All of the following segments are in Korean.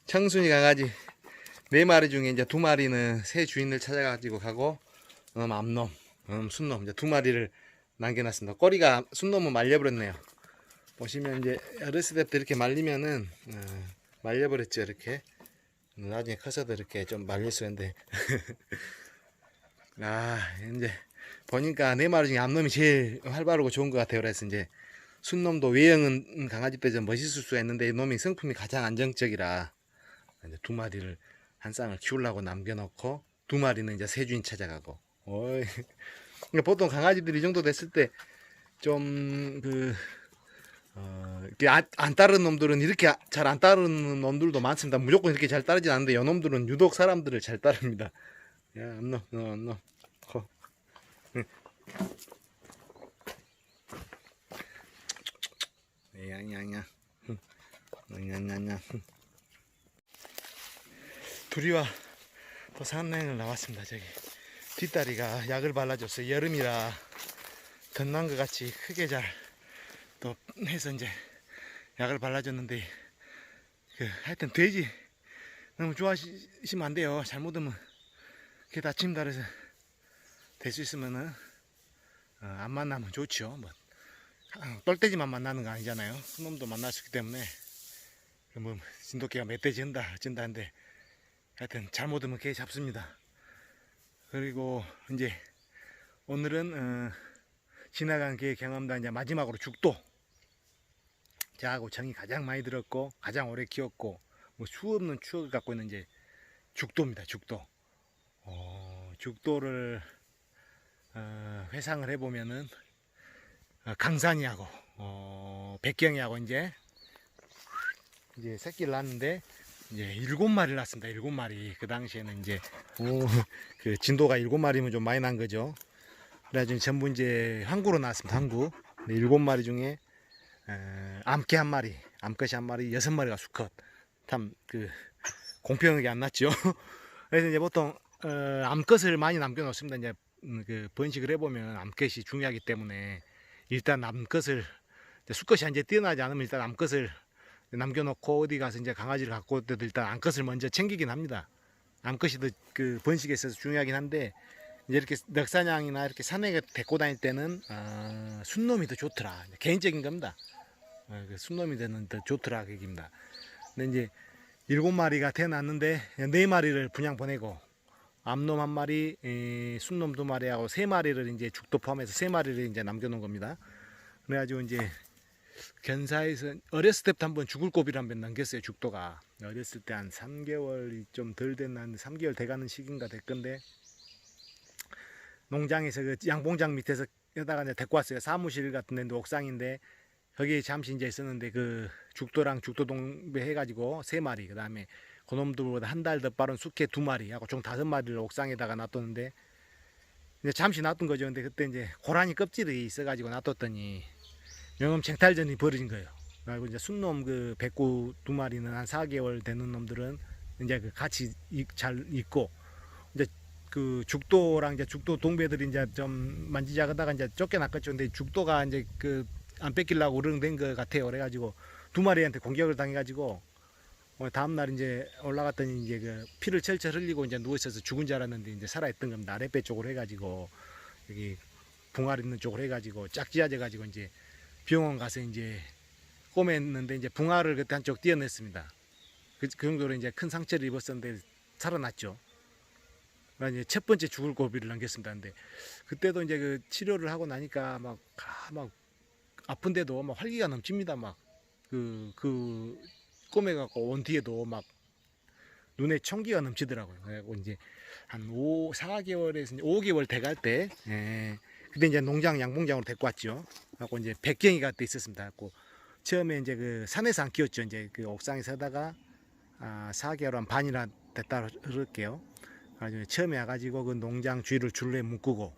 청순이 강아지 4마리 중에 이제 2마리는 새 주인을 찾아가지고 가고, 암놈, 순놈 이제 2마리를 남겨놨습니다. 꼬리가 순놈은 말려버렸네요. 보시면 이제 어렸을 때부터 이렇게 말리면은 말려버렸죠. 이렇게 나중에 커서도 이렇게 좀 말릴 수 있는데 이제 보니까 4마리 중에 암놈이 제일 활발하고 좋은 것 같아요. 그래서 이제 순놈도 외형은 강아지 때 좀 멋있을 수가 있는데 이 놈이 성품이 가장 안정적이라 이제 2마리를 한 쌍을 키우려고 남겨놓고 2마리는 이제 새 주인 찾아가고. 어이. 그러니까 보통 강아지들이 이 정도 됐을 때 좀 이렇게 안 따르는 놈들은 이렇게 잘 안 따르는 놈들도 많습니다. 무조건 이렇게 잘 따르진 않는데 요 놈들은 유독 사람들을 잘 따릅니다. 야, 암놈, 암놈. 양양양. 양양양. 둘이와 또 산행을 나왔습니다. 저기 뒷다리가 약을 발라줬어요. 여름이라 덧난 것 같이 크게 잘 또 해서 이제 약을 발라줬는데 하여튼 돼지 너무 좋아하시면 안 돼요. 잘못하면 그게 다친다 그래서 될 수 있으면은 안 만나면 좋죠. 뭐 똘돼지만 만나는 거 아니잖아요. 큰 놈도 만날 수 있기 때문에 뭐 진돗개가 멧돼지 어쩐다 한데 하여튼 잘못하면 개 잡습니다. 그리고 이제 오늘은 지나간 개 경험담 이제 마지막으로 죽도. 저하고 정이 가장 많이 들었고 가장 오래 키웠고 뭐 수없는 추억을 갖고 있는 이제 죽도입니다. 죽도. 죽도를 회상을 해보면은 강산이하고 백경이하고 이제 새끼를 낳았는데 이제 7마리를 낳습니다. 7마리. 그 당시에는 이제 그 진도가 7마리면 좀 많이 난 거죠. 그래가지고 전부 이제 항구로 나왔습니다. 항구. 7마리 중에 암캐 한 마리, 암컷이 한 마리, 6마리가 수컷. 참 공평하게 안 났죠. 그래서 이제 보통 암컷을 많이 남겨놓습니다. 이제 그 번식을 해보면 암컷이 중요하기 때문에 일단 암컷을 수컷이 이제 뛰어나지 않으면 일단 암컷을 남겨놓고 어디 가서 이제 강아지를 갖고 올 때도 일단 암컷을 먼저 챙기긴 합니다. 암컷이 더 그 번식에 있어서 중요하긴 한데 이제 이렇게 넉사냥이나 이렇게 산에 데리고 다닐 때는 순놈이 더 좋더라. 개인적인 겁니다. 순놈이 되는 더 좋더라 그 얘기입니다. 근데 이제 7마리가 태어났는데 4마리를 분양 보내고 암놈 1마리, 순놈 2마리하고 3마리를 이제 죽도 포함해서 3마리를 이제 남겨놓은 겁니다. 그래가지고 이제 견사에서 어렸을 때부터 한번 죽을 고비를 한번 넘겼어요. 죽도가 어렸을 때 한 3개월이 좀 덜 됐나 한 3개월 돼가는 시기인가 됐건데 농장에서 그 양봉장 밑에서 여다가 이제 데리고 왔어요. 사무실 같은 데인데 옥상인데 거기 잠시 이제 있었는데 그 죽도랑 죽도 동배 해가지고 3마리 그 다음에 그놈들보다 한 달 더 빠른 숙회 2마리 하고 총 5마리를 옥상에다가 놔뒀는데 이제 잠시 놔둔 거죠. 근데 그때 이제 고라니 껍질이 있어가지고 놔뒀더니 영업 쟁탈전이 벌어진 거예요. 그리고 이제 순놈 그 백구 2마리는 한 4개월 되는 놈들은 이제 그 같이 잘 있고 이제 그 죽도랑 이제 죽도 동배들이 이제 좀 만지작하다가 이제 쫓겨났겠죠. 근데 죽도가 이제 안 뺏기려고 으르렁댄 것 같아요. 그래가지고 2마리한테 공격을 당해가지고 다음날 이제 올라갔더니 이제 그 피를 철철 흘리고 이제 누워있어서 죽은 줄 알았는데 이제 살아있던 겁니다. 아랫배 쪽으로 해가지고 여기 붕알 있는 쪽으로 해가지고 짝지어져가지고 이제 병원 가서 이제 꼬맸는데 이제 붕알을 그때 한쪽 띄어냈습니다. 그 정도로 이제 큰 상처를 입었었는데 살아났죠. 이제 첫 번째 죽을 고비를 넘겼습니다. 근데 그때도 이제 그 치료를 하고 나니까 막 아픈데도 막 활기가 넘칩니다. 막 꼬매갖고 온 뒤에도 막 눈에 총기가 넘치더라고요. 그래갖고 이제 한 4개월에서 5개월 돼갈 때, 그때 이제 농장 양봉장으로 데리고 왔죠. 그래갖고 이제 백경이가 그때 있었습니다. 그래갖고 처음에 이제 그 산에서 안 키웠죠. 이제 그 옥상에 서다가 4개월 한 반이나 됐다 그럴게요. 처음에 와가지고 그 농장 주위를 줄에 묶고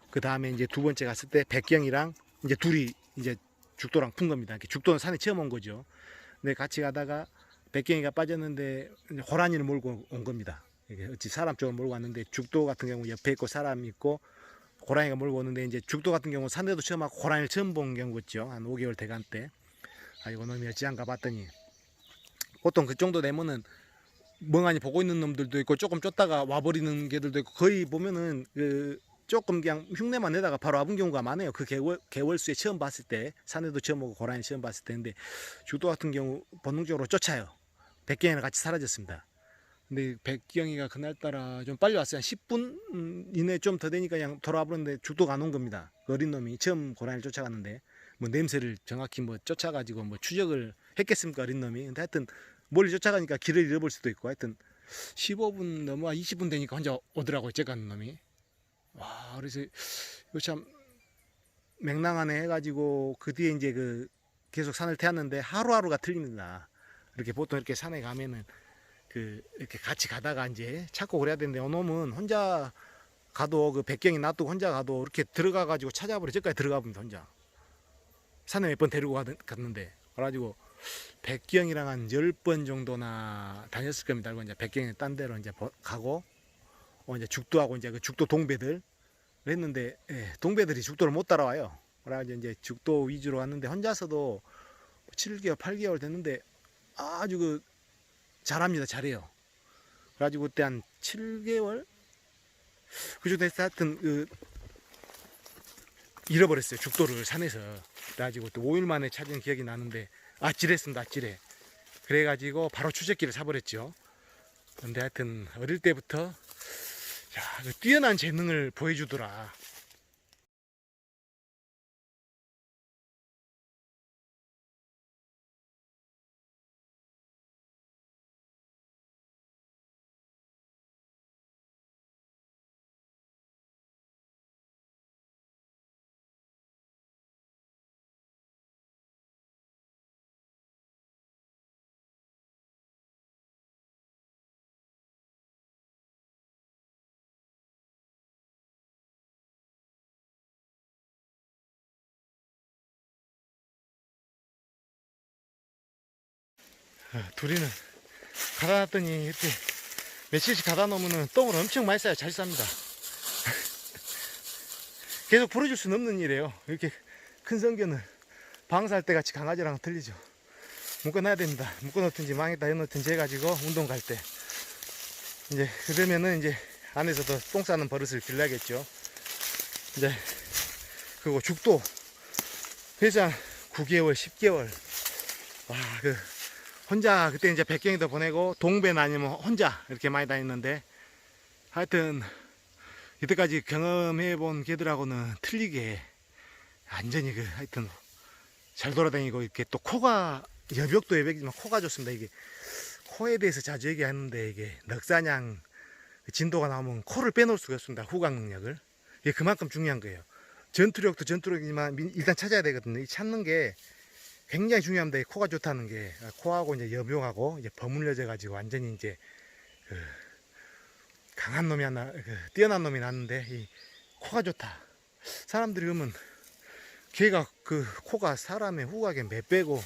그 다음에 이제 두 번째 갔을 때 백경이랑 이제 둘이 이제 죽도랑 푼 겁니다. 죽도는 산에 처음 온 거죠. 근데 같이 가다가 백경이가 빠졌는데 호랑이를 몰고 온 겁니다. 이게 어찌 사람 쪽으로 몰고 왔는데 죽도 같은 경우 옆에 있고 사람이 있고 호랑이가 몰고 오는데 이제 죽도 같은 경우 산에도 처음 하고 호랑이를 처음 본 경우였죠. 한 5개월 돼간 때. 이거 놈이 어찌한가 봤더니 보통 그 정도 되면은 멍하니 보고 있는 놈들도 있고 조금 쫓다가 와버리는 개들도 있고 거의 보면은 그 조금 그냥 흉내만 내다가 바로 와본 경우가 많아요. 그 개월수에 처음 봤을 때 산에도 처음 오고 고라니 처음 봤을 때인데 죽도 같은 경우 본능적으로 쫓아요. 백경이랑 같이 사라졌습니다. 근데 백경이가 그날따라 좀 빨리 왔어요. 한 10분 이내 좀 더 되니까 그냥 돌아와 버렸는데 죽도가 안 온 겁니다. 그 어린 놈이 처음 고라니를 쫓아갔는데 뭐 냄새를 정확히 뭐 쫓아가지고 뭐 추적을 했겠습니까 어린 놈이. 근데 하여튼 멀리 쫓아가니까 길을 잃어볼 수도 있고 하여튼 15분 넘어 20분 되니까 혼자 오더라고요. 째가는 놈이. 와 그래서 이거 참 맹랑하네 해가지고 그 뒤에 이제 그 계속 산을 태웠는데 하루하루가 틀립니다. 이렇게 보통 이렇게 산에 가면은 그 이렇게 같이 가다가 이제 찾고 그래야 되는데 어놈은 혼자 가도 그 백경이 놔두고 혼자 가도 이렇게 들어가 가지고 찾아버려. 저까지 들어가 봅니다 혼자. 산에 몇 번 데리고 갔는데 그래가지고 백경이랑 한 10번 정도나 다녔을 겁니다. 그리고 이제 백경이 딴 데로 이제 가고 이제 죽도하고 이제 그 죽도 동배들 했는데 예, 동배들이 죽도를 못 따라와요. 그래가지고 이제 죽도 위주로 왔는데 혼자서도 7개월 8개월 됐는데 아주 그 잘합니다. 잘해요. 그래가지고 그때 한 7개월 그정도 됐을 하여튼 그 잃어버렸어요. 죽도를 산에서. 그래가지고 또 5일 만에 찾은 기억이 나는데 아찔했습니다. 아찔해. 그래가지고 바로 추적기를 사버렸죠. 근데 하여튼 어릴 때부터 야, 그 뛰어난 재능을 보여주더라. 둘이는 가다 놨더니 이렇게 며칠씩 가다 놓으면 똥을 엄청 많이 싸요. 잘 쌉니다. 계속 풀어줄 수는 없는 일이에요. 이렇게 큰 성견은 방사할 때 같이 강아지랑 틀리죠. 묶어놔야 됩니다. 묶어놓든지 망에다 해놓든지 해가지고 운동 갈 때 이제 그러면은 이제 안에서도 똥 싸는 버릇을 길러야겠죠. 이제 그리고 죽도 그래서 한 9개월 10개월 와 그 혼자 그때 이제 백경이도 보내고 동배나 아니면 혼자 이렇게 많이 다녔는데 하여튼 이때까지 경험해 본 개들하고는 틀리게 완전히 그 하여튼 잘 돌아다니고 이렇게 또 코가 여벽도 여벽이지만 코가 좋습니다. 이게 코에 대해서 자주 얘기하는데 이게 넉사냥 진도가 나오면 코를 빼놓을 수가 없습니다. 후각 능력을. 이게 그만큼 중요한 거예요. 전투력도 전투력이지만 일단 찾아야 되거든요. 이 찾는 게 굉장히 중요합니다. 이 코가 좋다는 게 코하고 이제 여병하고 이제 버물려져 가지고 완전히 이제 그 강한 놈이 하나 뛰어난 놈이 났는데 이 코가 좋다. 사람들이 그러면 걔가 그 코가 사람의 후각에 몇 배고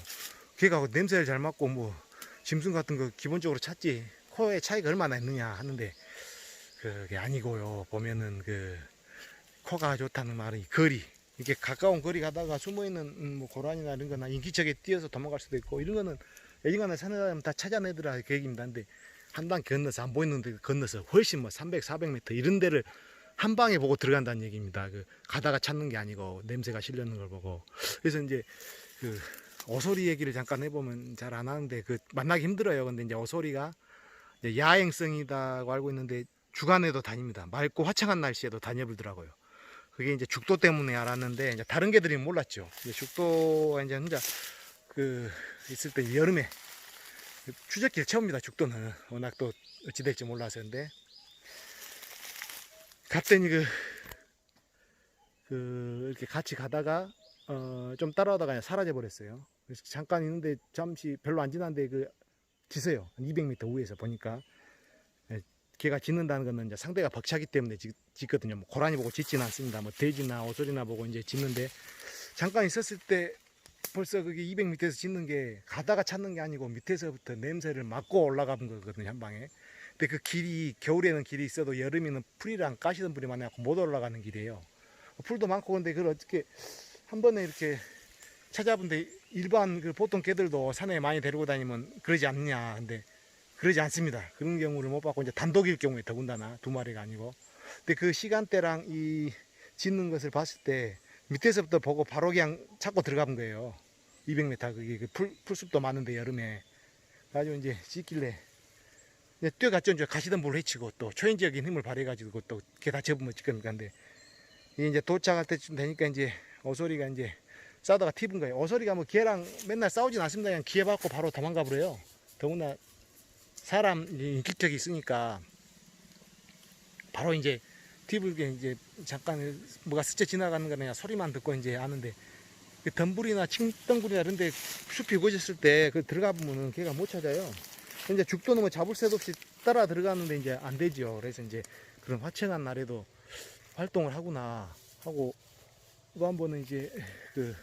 걔가 냄새를 잘 맡고 뭐 짐승 같은 거 기본적으로 찾지 코의 차이가 얼마나 있느냐 하는데 그게 아니고요. 보면은 그 코가 좋다는 말은 이 거리 이렇게 가까운 거리 가다가 숨어있는 뭐 고라니나 이런 거나 인기척에 뛰어서 도망갈 수도 있고 이런 거는 예전에 산에 가면 다 찾아내더라 그 얘기입니다. 근데 한 방 건너서 안 보이는 데 건너서 훨씬 뭐 300, 400m 이런 데를 한 방에 보고 들어간다는 얘기입니다. 그 가다가 찾는 게 아니고 냄새가 실렸는 걸 보고. 그래서 이제 그 오소리 얘기를 잠깐 해보면 잘 안 하는데 그 만나기 힘들어요. 근데 이제 오소리가 이제 야행성이라고 알고 있는데 주간에도 다닙니다. 맑고 화창한 날씨에도 다녀보더라고요. 그게 이제 죽도 때문에 알았는데 이제 다른 개들이 몰랐죠. 이제 죽도가 이제 혼자 그 있을 때 여름에 추적기를 채웁니다. 죽도는 워낙 또 어찌 될지 몰라서인데 갔더니 이렇게 같이 가다가 좀 따라오다가 그냥 사라져 버렸어요. 그래서 잠깐 있는데 잠시 별로 안 지났는데 짖어요. 200m 위에서 보니까 걔가 짖는다는 거는 이제 상대가 벅차기 때문에 짖거든요. 뭐 고라니 보고 짖지는 않습니다. 뭐 돼지나 오소리나 보고 이제 짖는데 잠깐 있었을 때 벌써 그게 200m에서 짖는 게 가다가 찾는 게 아니고 밑에서부터 냄새를 맡고 올라가는 거거든요. 한 방에. 근데 그 길이 겨울에는 길이 있어도 여름에는 풀이랑 가시던 풀이 많아갖고 못 올라가는 길이에요. 풀도 많고 근데 그걸 어떻게 한 번에 이렇게 찾아본데 일반 그 보통 개들도 산에 많이 데리고 다니면 그러지 않느냐. 근데 그러지 않습니다. 그런 경우를 못 받고 이제 단독일 경우에 더군다나 두 마리가 아니고. 근데 그 시간대랑 이 짖는 것을 봤을 때 밑에서부터 보고 바로 그냥 찾고 들어간 거예요. 200m 그게 그 풀숲도 많은데 여름에. 그래가지고 이제 짖길래 뛰어갔죠. 이제 가시던 불을 헤치고 또 초인적인 힘을 발휘해가지고 또 걔 다 접으면 지금 간데 이제 도착할 때쯤 되니까 이제 오소리가 이제 싸다가 튀은 거예요. 오소리가 뭐 걔랑 맨날 싸우진 않습니다. 그냥 기회 받고 바로 도망가 버려요. 더구나 사람 인격적이 있으니까 바로 이제 튀불게 이제 잠깐 뭐가 스쳐 지나가는 거 그냥 소리만 듣고 이제 아는데 그 덤불이나 칡덩굴이나 이런데 숲이 우거졌을 때 그 들어가 보면은 걔가 못 찾아요. 이제 죽도는 뭐 잡을 새도 없이 따라 들어가는데 이제 안 되죠. 그래서 이제 그런 화창한 날에도 활동을 하구나 하고 또 한 번은 이제 그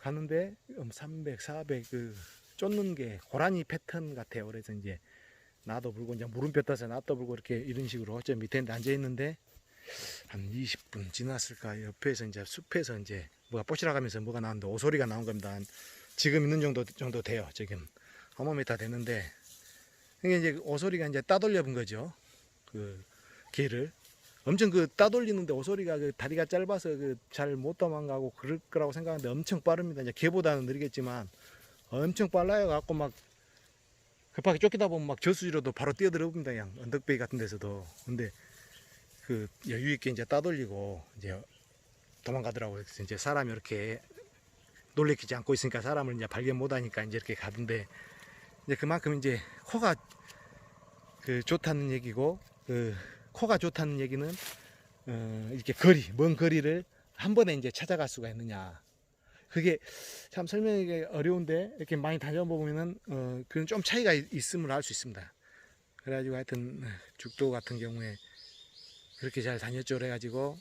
가는데 300, 400 그 쫓는 게 고라니 패턴 같아요. 그래서 이제 나도 불고 이제 물음표 떠서 나도 불고 이렇게 이런 식으로 저 밑에 앉아 있는데 한 20분 지났을까 옆에서 이제 숲에서 이제 뭐가 뽀시락하면서 뭐가 나오는데 오소리가 나온 겁니다. 한 지금 있는 정도 돼요. 지금 한 5m 되는데 이게 이제 오소리가 이제 따돌려 본 거죠. 그 개를 엄청 그 따돌리는데 오소리가 그 다리가 짧아서 그 잘 못 도망가고 그럴 거라고 생각하는데 엄청 빠릅니다. 이제 개보다는 느리겠지만 엄청 빨라요. 갖고 막 급하게 쫓기다 보면 막 저수지로도 바로 뛰어들어 봅니다. 그냥 언덕배기 같은 데서도. 근데 그 여유 있게 이제 따돌리고 이제 도망가더라고요. 그래서 이제 사람이 이렇게 놀래키지 않고 있으니까 사람을 이제 발견 못 하니까 이제 이렇게 가던데 이제 그만큼 이제 코가 그 좋다는 얘기고 그 코가 좋다는 얘기는 이렇게 먼 거리를 한 번에 이제 찾아갈 수가 있느냐. 그게 참 설명하기 어려운데 이렇게 많이 다녀보면은 그런 좀 차이가 있음을 알 수 있습니다. 그래가지고 하여튼 죽도 같은 경우에 그렇게 잘 다녔죠. 그래가지고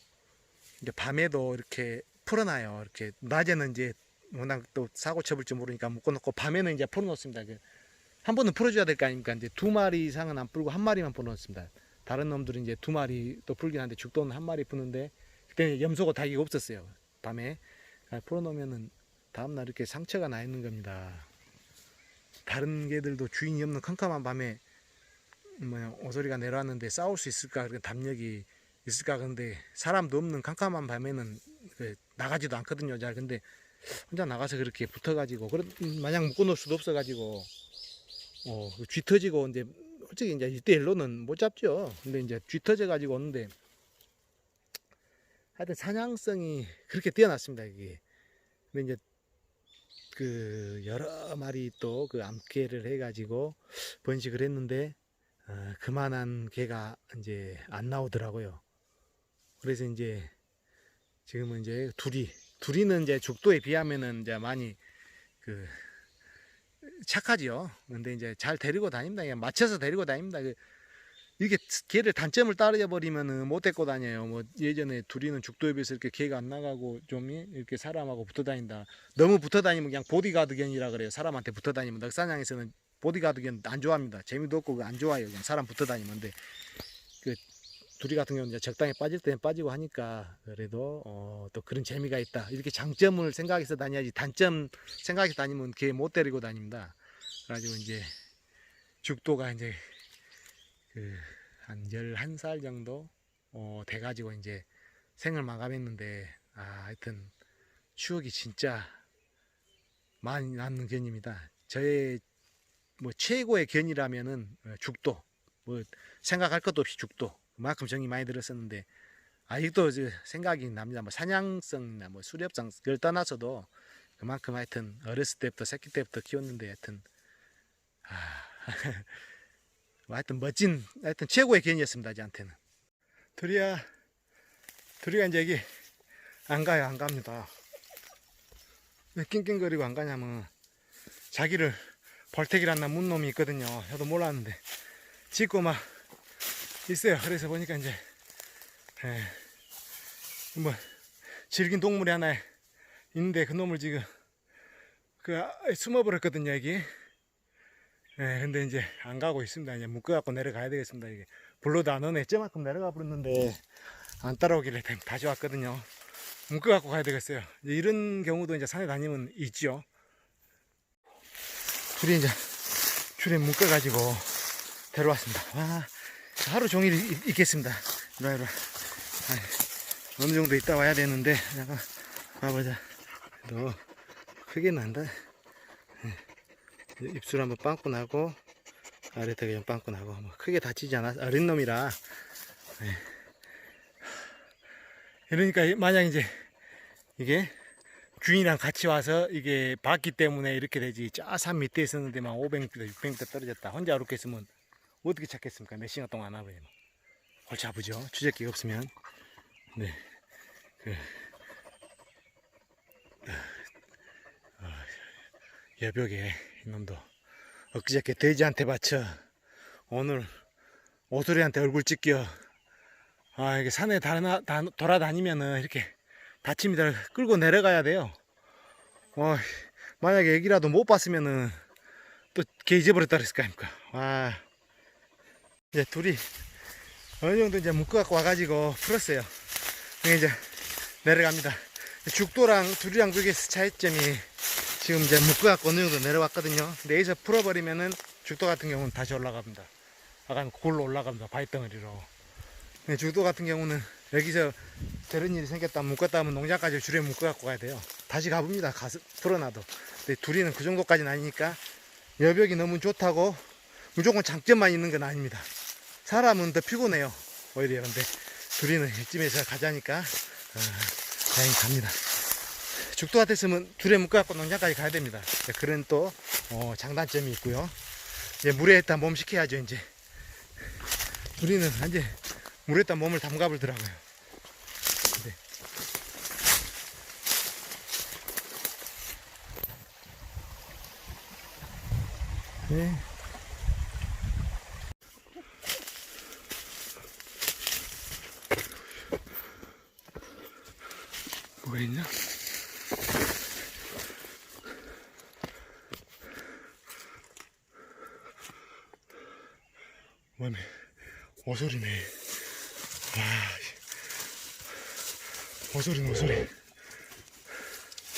이제 밤에도 이렇게 풀어놔요. 이렇게 낮에는 이제 워낙 또 사고 쳐볼지 모르니까 묶어놓고 밤에는 이제 풀어놓습니다. 한 번은 풀어줘야 될 거 아닙니까? 이제 2마리 이상은 안 풀고 1마리만 풀어놓습니다. 다른 놈들은 이제 2마리 또 풀긴 하는데 죽도는 1마리 푸는데 그때는 염소고 닭이 없었어요. 밤에 풀어놓으면은 다음날 이렇게 상처가 나 있는 겁니다. 다른 개들도 주인이 없는 캄캄한 밤에 오소리가 내려왔는데 싸울 수 있을까? 그런 담력이 있을까? 근데 사람도 없는 캄캄한 밤에는 나가지도 않거든요. 잘 근데 혼자 나가서 그렇게 붙어가지고 마냥 묶어놓을 수도 없어가지고 쥐 터지고 이제 솔직히 이제 이때 일로는 못 잡죠. 근데 이제 쥐 터져가지고 오는데 하여튼 사냥성이 그렇게 뛰어났습니다. 이게. 근데 이제 그 여러 마리 또 그 암개를 해가지고 번식을 했는데 그만한 개가 이제 안 나오더라고요. 그래서 이제 지금은 이제 둘이는 이제 죽도에 비하면은 이제 많이 그 착하지요. 근데 이제 잘 데리고 다닙니다. 그냥 맞춰서 데리고 다닙니다. 이게 개를 단점을 따져 버리면은 못 데리고 다녀요. 뭐 예전에 둘이는 죽도에 비해서 이렇게 개가 안 나가고 좀 이렇게 사람하고 붙어 다닌다. 너무 붙어 다니면 그냥 보디가드견이라 그래요. 사람한테 붙어 다니면 넉사냥에서는 보디가드견 안 좋아합니다. 재미도 없고 안 좋아요. 그냥 사람 붙어 다니면. 근데 그 둘이 같은 경우는 이제 적당히 빠질 때는 빠지고 하니까 그래도 또 그런 재미가 있다. 이렇게 장점을 생각해서 다녀야지 단점 생각해서 다니면 개 못 데리고 다닙니다. 그래가지고 이제 죽도가 이제 한 11살 정도 돼가지고 이제 생을 마감했는데 하여튼 추억이 진짜 많이 남는 견입니다. 저의 뭐 최고의 견이라면은 죽도, 뭐 생각할 것도 없이 죽도 그만큼 정이 많이 들었었는데 아직도 생각이 납니다. 뭐 사냥성이나 뭐 수렵성 을 떠나서도 그만큼 하여튼 어렸을 때부터 새끼 때부터 키웠는데 하여튼 하여튼 멋진 하여튼 최고의 견이었습니다. 저한테는. 둘이가 이제 여기 안 가요. 안 갑니다. 왜 낑낑거리고 안 가냐면 자기를 벌떼기란 문 놈이 있거든요. 저도 몰랐는데 짖고 막 있어요. 그래서 보니까 이제 뭐 질긴 동물이 하나 있는데 그 놈을 지금 숨어버렸거든요. 여기. 근데 이제 안 가고 있습니다. 이제 묶어갖고 내려가야 되겠습니다. 이게 불러도 안 오네. 쟤만큼 내려가 버렸는데 안 따라오길래 다시 왔거든요. 묶어갖고 가야 되겠어요. 이제 이런 경우도 이제 산에 다니면 있죠. 둘이 이제 줄에 묶어가지고 데려왔습니다. 와, 하루 종일 있겠습니다. 이리와, 이리와. 어느 정도 있다 와야 되는데, 잠깐 봐보자. 너 크게 난다. 입술 한번 빵꾸 나고, 아래턱에 좀 빵꾸 나고, 뭐 크게 다치지 않아. 어린 놈이라. 그러니까 만약 이제 이게 주인이랑 같이 와서 이게 봤기 때문에 이렇게 되지. 저 산 밑에 있었는데 막 500m, 600m 떨어졌다. 혼자 이렇게 있으면 어떻게 찾겠습니까? 몇 시간 동안 안 와버리면. 골치 아프죠? 추적기가 없으면. 네. 여벽에 이놈도 엊그저께 돼지한테 바쳐 오늘 오소리한테 얼굴 찢겨. 이게 산에 돌아다니면은 이렇게 다칩니다. 끌고 내려가야 돼요. 만약에 애기라도 못 봤으면은 또 개 잊어버렸다 그랬을 거 아닙니까. 이제 둘이 어느 정도 이제 묶어갖고 와가지고 풀었어요. 이제 내려갑니다. 죽도랑 둘이랑 그게 차이점이 지금 이제 묶어갖고 어느 정도 내려왔거든요. 근데 여기서 풀어버리면은 죽도 같은 경우는 다시 올라갑니다. 아까 골로 올라갑니다. 바위덩어리로. 근데 죽도 같은 경우는 여기서 저런 일이 생겼다 묶었다 하면 농장까지 줄에 묶어갖고 가야 돼요. 다시 가봅니다. 가서 풀어놔도. 근데 둘이는 그 정도까지는 아니니까 여벽이 너무 좋다고 무조건 장점만 있는 건 아닙니다. 사람은 더 피곤해요. 오히려. 근데 둘이는 이쯤에서 가자니까 다행히 갑니다. 죽도 같았으면 줄에 묶어갖고 농장까지 가야 됩니다. 그런 또 장단점이 있고요. 이제 물에 일단 몸 식혀야죠. 이제 둘이는 이제 물에다 몸을 담가불더라고요. 네. 뭐가 있냐? 뭐네? 오소리네. 오소리네, 오소리.